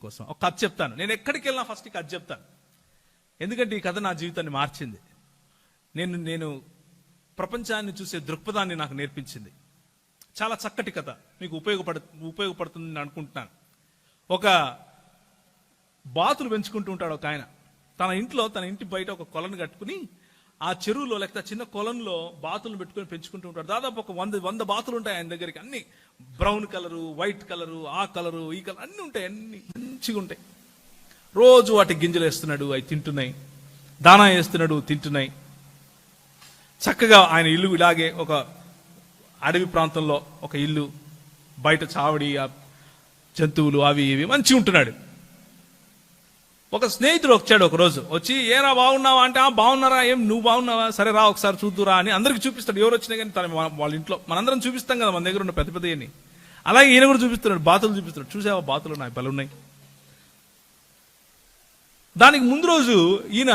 కోసం ఒక కథ చెప్తాను. నేను ఎక్కడికి వెళ్ళినా ఫస్ట్ ఈ కథ చెప్తాను, ఎందుకంటే ఈ కథ నా జీవితాన్ని మార్చింది. నేను ప్రపంచాన్ని చూసే దృక్పథాన్ని నాకు నేర్పించింది. చాలా చక్కటి కథ, మీకు ఉపయోగపడుతుందని అనుకుంటున్నాను. ఒక బాతులు పెంచుకుంటూ ఉంటాడు ఒక ఆయన. తన ఇంటి బయట ఒక కొలను కట్టుకుని ఆ చెరువులో లేకపోతే చిన్న కొలంలో బాతులను పెట్టుకుని పెంచుకుంటూ ఉంటాడు. దాదాపు ఒక 100 బాతులు ఉంటాయి ఆయన దగ్గరికి. అన్ని బ్రౌన్ కలరు, వైట్ కలరు, ఆ కలరు, ఈ కలర్ అన్ని ఉంటాయి, అన్ని మంచిగా ఉంటాయి. రోజు వాటికి గింజలు వేస్తున్నాడు, అవి తింటున్నాయి. దానా వేస్తున్నాడు, తింటున్నాయి. చక్కగా ఆయన ఇల్లు ఇలాగే ఒక అడవి ప్రాంతంలో ఒక ఇల్లు, బయట చావడి, జంతువులు అవి ఇవి మంచిగా ఉంటున్నాడు. ఒక స్నేహితుడు వచ్చాడు ఒక రోజు. వచ్చి ఏరా బాగున్నావా అంటే, బాగున్నారా, ఏం నువ్వు బాగున్నావా, సరే రా ఒకసారి చూద్దురా అని అందరికి చూపిస్తాడు. ఎవరు వచ్చినా కానీ వాళ్ళ ఇంట్లో మనందరం చూపిస్తాం కదా మన దగ్గర ఉన్న పెద్ద పెద్దయని. అలాగే ఈయన కూడా చూపిస్తున్నాడు, బాతులు చూపిస్తున్నాడు. చూసావా బాతులు ఉన్నాయి, బలున్నాయి. దానికి ముందు రోజు ఈయన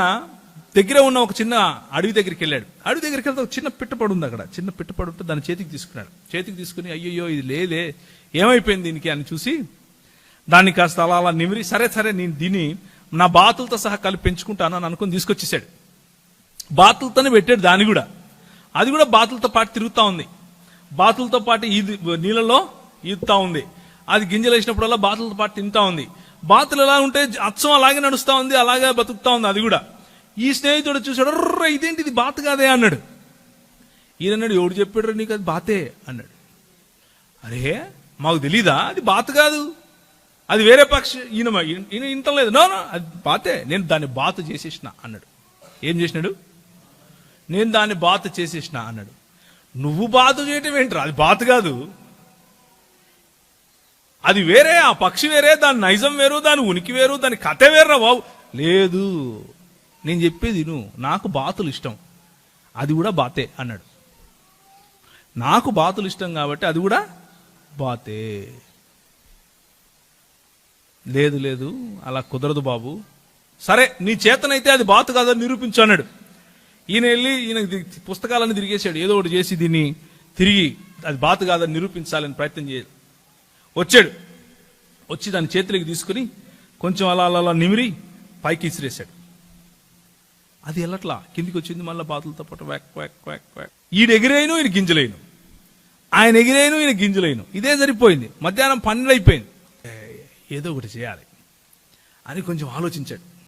దగ్గర ఉన్న ఒక చిన్న అడవి దగ్గరికి వెళ్ళాడు. అడవి దగ్గరికి వెళ్తే ఒక చిన్న పిట్టపడు ఉంది అక్కడ. చిన్న పిట్టపడు ఉంటే దాన్ని చేతికి తీసుకున్నాడు. చేతికి తీసుకుని అయ్యయ్యో ఇది లేదే, ఏమైపోయింది దీనికి అని చూసి దాన్ని కాస్త అలా నిమిరి, సరే నేను దీన్ని నా బాతులతో సహా కలిపి పెంచుకుంటాను అని అనుకుని తీసుకొచ్చేసాడు. బాతులతోనే పెట్టాడు దాన్ని కూడా. అది కూడా బాతులతో పాటు తిరుగుతూ ఉంది. బాతులతో పాటు నీళ్ళలో ఈదుతా ఉంది. అది గింజలు వేసినప్పుడల్లా బాతులతో పాటు తింటా ఉంది. బాతులు ఎలా ఉంటే అచ్చం అలాగే నడుస్తూ ఉంది, అలాగే బతుకుతా ఉంది అది కూడా. ఈ స్నేహితుడు చూసాడు, ఇదేంటి ఇది బాతు కాదే అన్నాడు. ఈయనన్నాడు, ఎవడు చెప్పాడు నీకు అది బాతే అన్నాడు. అరే మాకు తెలీదా, అది బాతు కాదు, అది వేరే పక్షి. ఈయన ఇంటలేదు. నో అది బాతే, నేను దాన్ని బాతు చేసేసిన అన్నాడు. ఏం చేసినాడు? నేను దాన్ని బాతు చేసేసిన అన్నాడు. నువ్వు బాతు చేయటం ఏంట్రా, అది బాతు కాదు, అది వేరే, ఆ పక్షి వేరే, దాని నైజం వేరు, దాని ఉనికి వేరు, దాని కథ వేర్రా బాబు. లేదు నేను చెప్పేది నువ్వు, నాకు బాతులు ఇష్టం, అది కూడా బాతే అన్నాడు. నాకు బాతులు ఇష్టం కాబట్టి అది కూడా బాతే. లేదు అలా కుదరదు బాబు. సరే నీ చేతనైతే అది బాతు కాదని నిరూపించు అన్నాడు. ఈయన వెళ్ళి పుస్తకాలన్నీ తిరిగేశాడు. ఏదో ఒకటి చేసి దీన్ని తిరిగి అది బాతు కాదని నిరూపించాలని ప్రయత్నం చేయాలి. వచ్చి దాని చేతులకి తీసుకుని కొంచెం అలా నిమిరి పైకి ఇసిరేశాడు. అది వెళ్ళట్లా, కిందికి వచ్చింది మళ్ళీ బాతులతో పాటు వ్యాక్ వ్యాక్ వ్యాక్ వ్యాక్. ఈయన ఎగిరేను, ఈయన గింజలేను, ఆయన ఎగిరేను, ఈయన గింజలేను. ఇదే సరిపోయింది. మధ్యాహ్నం 12 అయిపోయింది. ఏదో ఒకటి చేయాలి అని కొంచెం ఆలోచించాడు.